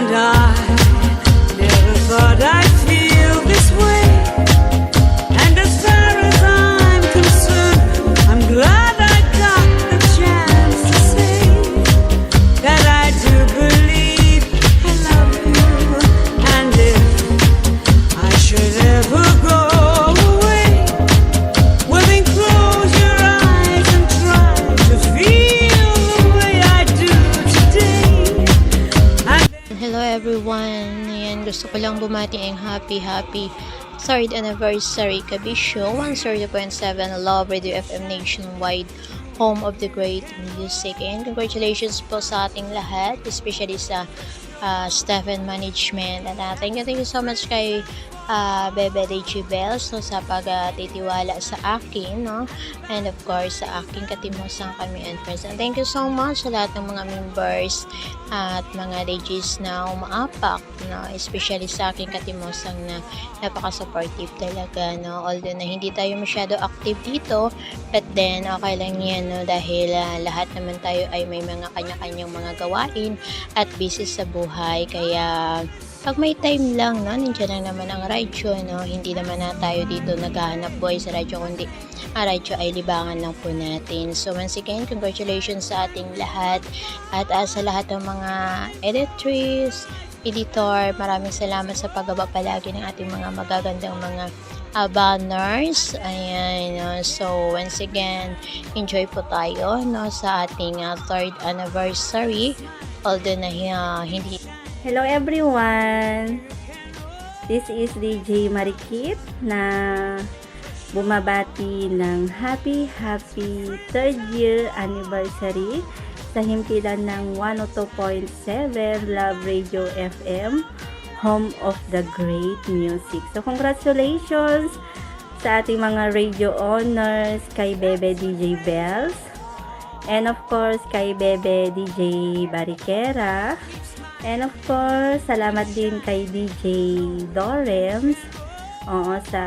And I never thought I'd feel this way. And as far as I'm concerned, I'm glad I got the chance to say that I do believe I love you. And if I should ever go away, well then close your eyes and try to feel the way I do today. Hello everyone! Ayan, gusto ko lang bumati ang happy 3rd anniversary Kabisyo 130.7 Love Radio FM Nationwide, home of the great music. And congratulations po sa ating lahat, especially sa staff and management. And thank you so much kay Bebe Reggie Bells sa pagtitiwala sa akin, no? And of course sa aking katimosang kami and friends. And thank you so much sa lahat ng mga members at mga Reggies na umaapak, no? Especially sa aking katimosang na napaka-supportive talaga, no? Although na hindi tayo masyado active dito, but then okay lang yan, no? Dahil lahat naman tayo ay may mga kanya-kanyang mga gawain at busy sa buhay, kaya pag may time lang, no, nandiyan lang naman ang radyo, no? Hindi naman na tayo dito naghahanap buhay sa radyo, kundi ang radyo ay libangan lang po natin. So once again, congratulations sa ating lahat at sa lahat ng mga editors, editor, maraming salamat sa paggawa palagi ng ating mga magagandang mga banners. Ayan, no? So once again, enjoy po tayo, no, sa ating 3rd anniversary, although na hindi. Hello everyone! This is DJ Marikit na bumabati ng happy 3rd year anniversary sa himpilan ng 102.7 Love Radio FM, home of the great music. So congratulations sa ating mga radio owners, kay Bebe DJ Bells, and of course kay Bebe DJ Barikera. And of course, salamat din kay DJ Dorems sa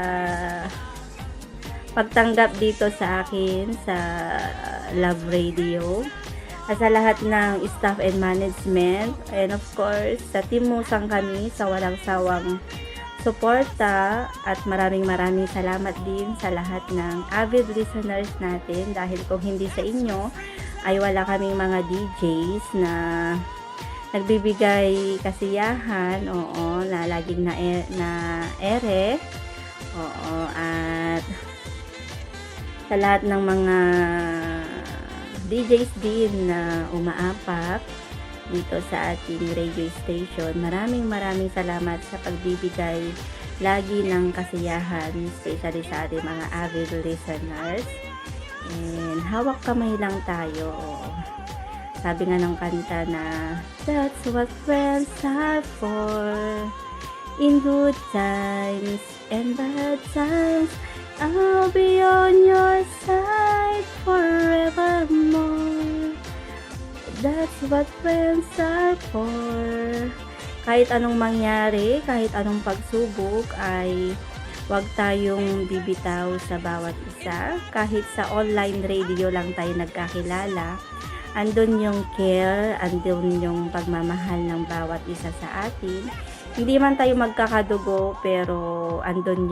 pagtanggap dito sa akin sa Love Radio. At sa lahat ng staff and management. And of course, sa Timusang kami sa walang sawang suporta. At maraming salamat din sa lahat ng avid listeners natin. Dahil kung hindi sa inyo, ay wala kaming mga DJs na nagbibigay kasiyahan, na laging na ere, at sa lahat ng mga DJs din na umaapak dito sa ating radio station. Maraming salamat sa pagbibigay lagi ng kasiyahan, especially sa ating mga avid listeners. And hawak kamay lang tayo. Sabi nga ng kanta na, that's what friends are for. In good times and bad times, I'll be on your side forevermore. That's what friends are for. Kahit anong mangyari, kahit anong pagsubok, ay huwag tayong bibitaw sa bawat isa. Kahit sa online radio lang tayo nagkakilala, andun yung care, andun yung pagmamahal ng bawat isa sa atin. Hindi man tayo magkakadugo, pero andun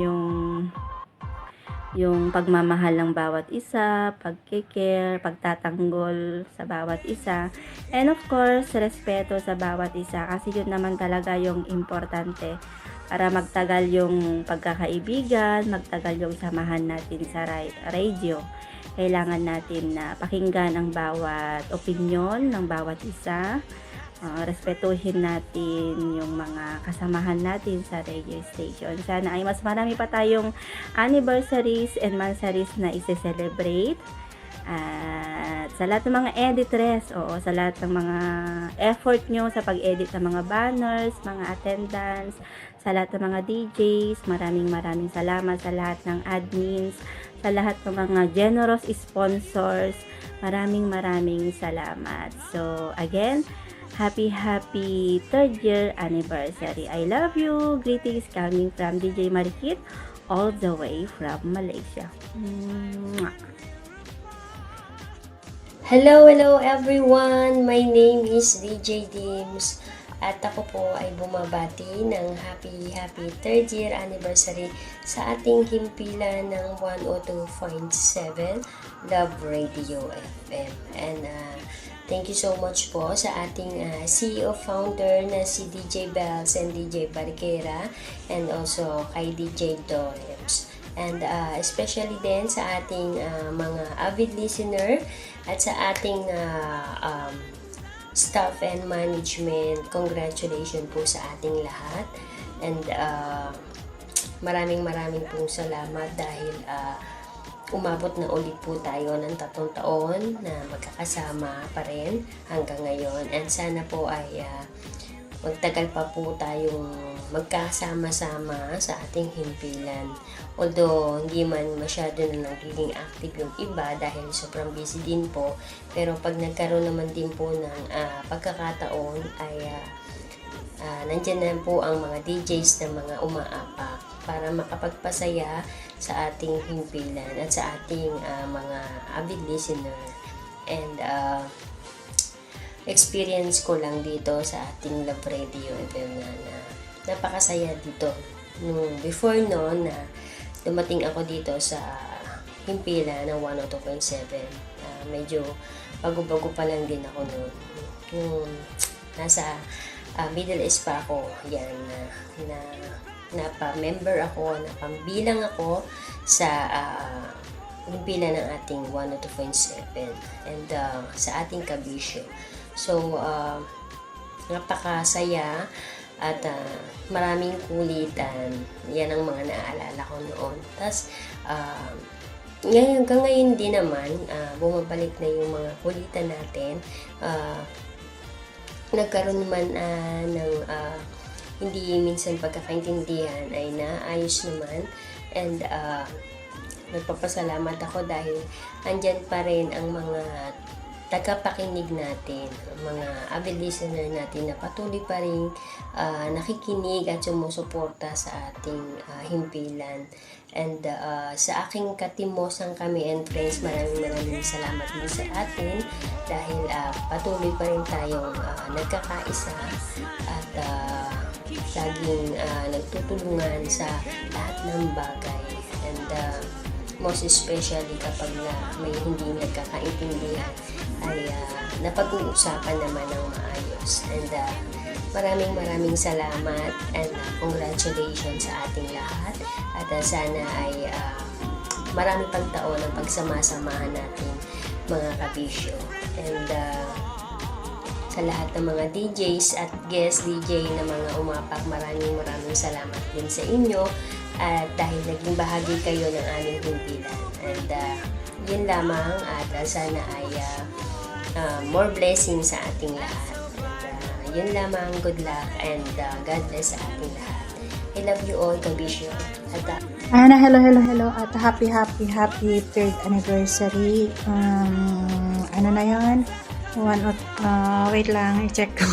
yung pagmamahal ng bawat isa, pagkikare, pagtatanggol sa bawat isa, and of course, respeto sa bawat isa, kasi yun naman talaga yung importante para magtagal yung pagkakaibigan, magtagal yung samahan natin sa radio. Kailangan natin na pakinggan ang bawat opinyon ng bawat isa. Respetuhin natin yung mga kasamahan natin sa radio station. Sana ay mas marami pa tayong anniversaries and monthsaries na isi-celebrate. At sa lahat ng mga editors, sa lahat ng mga effort nyo sa pag-edit ng mga banners, mga attendance, sa lahat ng mga DJs, maraming salamat sa lahat ng admins, sa lahat ng mga generous sponsors, maraming salamat. So again, happy 3rd year anniversary. I love you. Greetings coming from DJ Marikit, all the way from Malaysia. Hello everyone. My name is DJ Dims. At ako po ay bumabati ng happy 3rd year anniversary sa ating himpilan ng 102.7 Love Radio FM. And thank you so much po sa ating CEO founder na si DJ Bells and DJ Barquera, and also kay DJ Dorems. And especially din sa ating mga avid listener at sa ating staff and management. Congratulations po sa ating lahat. And maraming pong salamat dahil umabot na ulit po tayo ng 3 taon na magkakasama pa rin hanggang ngayon. And sana po ay magtagal pa po tayong magkasama-sama sa ating himpilan. Although hindi man masyado na nagiging active yung iba dahil sobrang busy din po. Pero pag nagkaroon naman din po ng pagkakataon ay nandyan na po ang mga DJs na mga umaapak para makapagpasaya sa ating himpilan at sa ating mga avid listener. And experience ko lang dito sa ating Love Radio FM na napakasaya dito. Before noon na dumating ako dito sa himpilan ng 102.7, medyo bago-bago pa lang din ako noon. Yung nasa Middle East pa ako, yan, napa-member ako, napambilang ako sa himpilan ng ating 102.7 and sa ating kabisyo. So, napakasaya at maraming kulitan. Yan ang mga naaalala ko noon. Tapos, hanggang ngayon din naman, bumabalik na yung mga kulitan natin. Nagkaroon naman ng hindi minsan pagkakaintindihan ay naayos naman. And nagpapasalamat ako dahil andyan pa rin ang mga tagapakinig natin, mga avid listener natin na patuloy pa rin nakikinig at sumusuporta sa ating himpilan. And sa aking katimosang kami and friends, maraming salamat din sa atin dahil patuloy pa rin tayong nagkakaisa at laging nagtutulungan sa lahat ng bagay. And most especially kapag may hindi nagkakaintindihan ay napag-uusapan naman ng maayos. And maraming salamat and congratulations sa ating lahat. At sana ay marami pang taon ang pagsama-samahan natin mga kabisyo. And sa lahat ng mga DJs at guest DJ na mga umapak, maraming salamat din sa inyo. At dahil naging bahagi kayo ng aming himpilan. And yun lamang at sana ay more blessings sa ating lahat. And yun lamang, good luck and God bless sa ating lahat. I love you all, Kabisyo. At hello at happy 3rd anniversary. Ano na yan? Wait lang, i-check ko.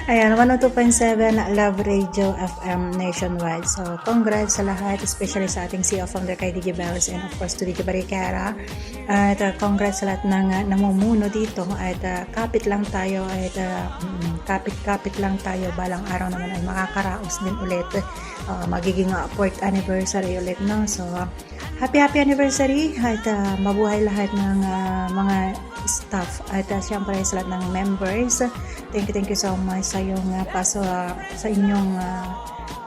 Ayan, 102.7 Love Radio FM nationwide. So, congrats sa lahat, especially sa ating CEO founder kay DJ Bells and of course to DJ Barquera. At congrats sa lahat ng namumuno dito. At kapit lang tayo at kapit lang tayo. Balang araw naman ay makakaraos din ulit. Magiging 4th anniversary ulit, no? So, happy anniversary at mabuhay lahat ng mga staff at syempre sa lahat ng members. Thank you so much sa iyong sa inyong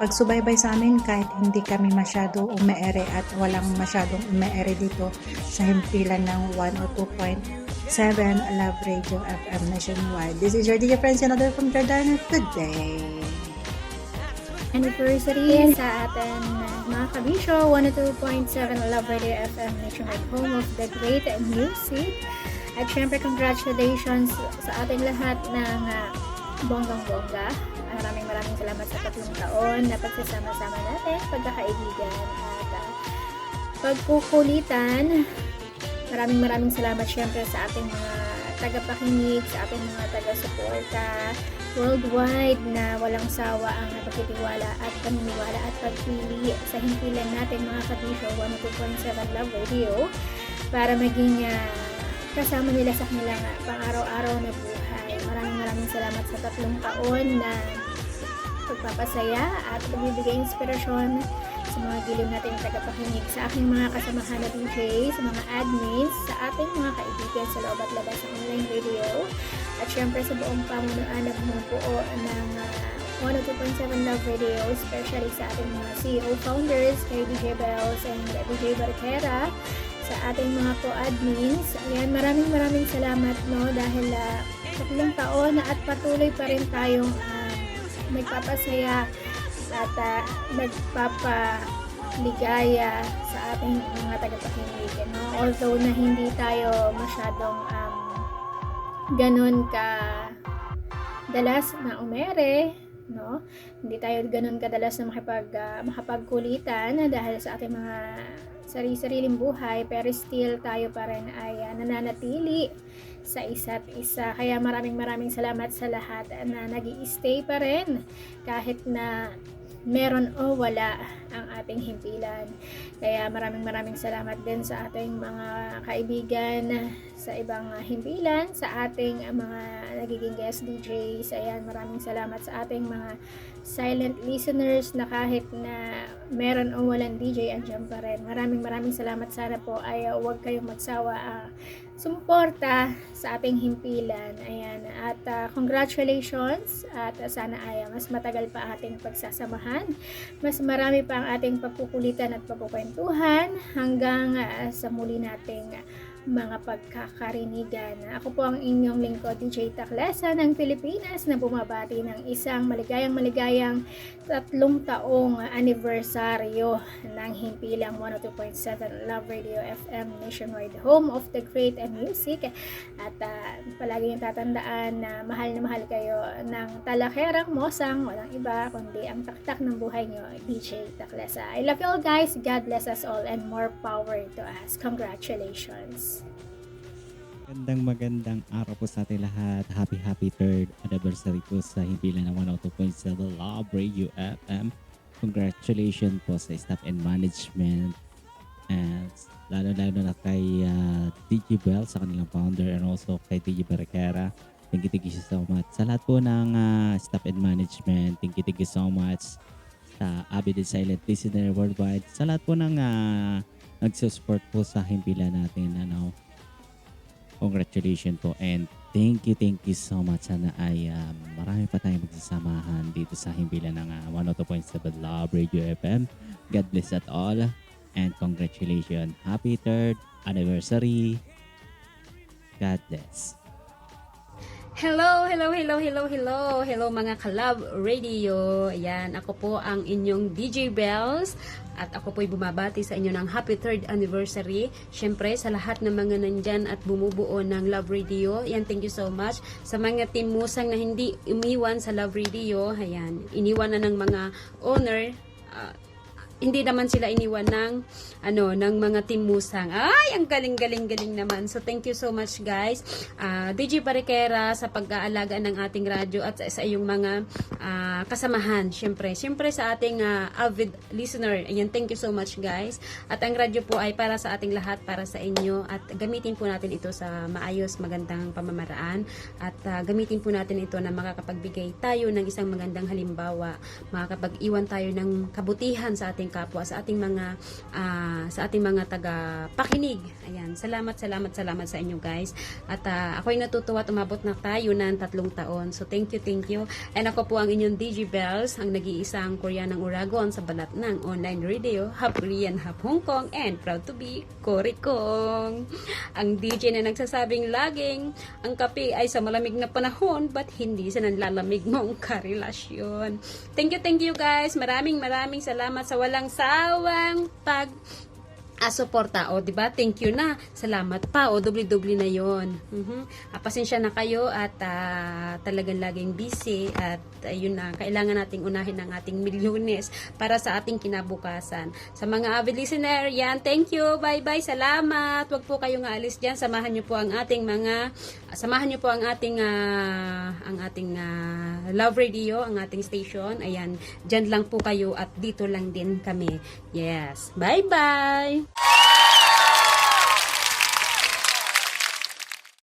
pagsubaybay sa amin kahit hindi kami masyado umeere at walang masyadong umeere dito sa himpilan ng 102.7 Love Radio FM nationwide. This is your DJ friends, another from Jordan. Good day. Anniversary sa atin mga kabisyo, 102.7 Love Radio FM nationwide, home of the great music. At syempre congratulations sa ating lahat ng bonggang-bongga. Maraming salamat sa 3 taon na pagsasama-sama natin, pagkakaibigan at pagkukulitan. Maraming salamat syempre sa ating mga tagapakinig, sa ating mga taga-suporta worldwide na walang sawa ang napagtitiwala at paniniwala at pagpili sa himpilan natin mga kabisyo 102.7 Love Radio para maging kasama nila sa kanilang pang-araw-araw na buhay. Maraming maraming salamat sa 3 taon na pagpapasaya at pagbibigay inspirasyon sa mga giliw nating tagapakinig, sa aking mga kasamahan na DJ, sa mga admins, sa ating mga kaibigan sa loob at labas ng online radio, at syempre sa buong pamunuan na bumubuo ng 102.7 Love Radio, especially sa ating mga CEO founders, kay DJ Bells and DJ Barquera, sa ating mga co-admins. Ayan, maraming salamat, no, dahil 3 taon at patuloy pa rin tayong nagpapasaya at nagpapaligaya sa ating mga tagapakinig, no? Although na hindi tayo masyadong ganun ka dalas na umere, no? Hindi tayo ganun kadalas na makapagkulitan dahil sa ating mga sarili-sariling buhay, pero still tayo pa rin ay nananatili sa isa't isa. Kaya maraming salamat sa lahat na nag-i-stay pa rin kahit na meron o wala ang ating himpilan. Kaya maraming salamat din sa ating mga kaibigan sa ibang himpilan, sa ating mga nagiging guest DJs. Ayan, maraming salamat sa ating mga silent listeners na kahit na meron o walang DJ, andyan pa rin. Maraming salamat. Sana po ay huwag kayong magsawa sumuporta sa ating himpilan. Ayan, at congratulations, at sana ay mas matagal pa ating pagsasamahan. Mas marami pa ang ating pagkukulitan at pagkukwentuhan hanggang sa muli nating mga pagkakarinigan. Ako po ang inyong lingkod, DJ Taklesa ng Pilipinas, na bumabati ng isang maligayang 3 taong anibersaryo ng himpilang 102.7 Love Radio FM Nationwide, home of the great music. At palagi niyong tatandaan na mahal kayo ng talakerang mosang, walang iba kundi ang taktak ng buhay niyo, DJ Taklesa. I love you all, guys. God bless us all and more power to us. Congratulations. Magandang araw po sa ating lahat. Happy 3rd anniversary po sa himpilan ng 102.7 Love Radio FM. Congratulations po sa staff and management, and lalo na kay DJ Bell, sa kanilang founder, and also kay DJ Barquera. Thank you so much sa lahat po ng staff and management. Thank you so much sa avid and silent listener worldwide, sa lahat po ng nagsusupport po sa himpilan natin. Congratulations po, and thank you so much. Sana ay marami pa tayong magsasamahan dito sa himpilan ng 102.7 Love Radio FM. God bless at all, and congratulations. Happy 3rd anniversary. God bless. Hello mga ka-Love Radio. Ayan, ako po ang inyong DJ Bells, at ako po'y bumabati sa inyo ng happy 3rd anniversary. Syempre sa lahat ng mga nandyan at bumubuo ng Love Radio, ayan, thank you so much. Sa mga team musang na hindi umiwan sa Love Radio, ayan, iniwan na ng mga owner, hindi naman sila iniwan ng mga team musang. Ay, ang galing naman. So thank you so much, guys. DJ Barquera, sa pag-aalaga ng ating radyo at sa iyong mga kasamahan. Syempre sa ating avid listener. Ayan, thank you so much, guys. At ang radyo po ay para sa ating lahat, para sa inyo, at gamitin po natin ito sa maayos, magandang pamamaraan, at gamitin po natin ito na makakapagbigay tayo ng isang magandang halimbawa, makakapag-iwan tayo ng kabutihan sa ating kapwa, sa ating mga taga-pakinig. Ayan, salamat sa inyo, guys. At ako'y natutuwa at umabot na tayo ng 3 taon. So thank you. And ako po ang inyong DJ Bells, ang nag-iisang Koreanang Uragon sa balat ng online radio, half Korean, half Hong Kong, and proud to be Korikong. Ang DJ na nagsasabing laging ang kape ay sa malamig na panahon, but hindi sa nanlalamig mong karelasyon. Thank you, guys. Maraming salamat sa walang sawang suporta. O, diba? Thank you na. Salamat pa. O, doble-doble na yon. Pasensya na kayo at talagang laging busy, at yun na, kailangan nating unahin ang ating milyones para sa ating kinabukasan. Sa mga avid listener, yan, thank you. Bye-bye. Salamat. Huwag po kayong aalis dyan. Samahan niyo po ang ating Love Radio, ang ating station. Ayan, dyan lang po kayo at dito lang din kami. Yes. Bye-bye.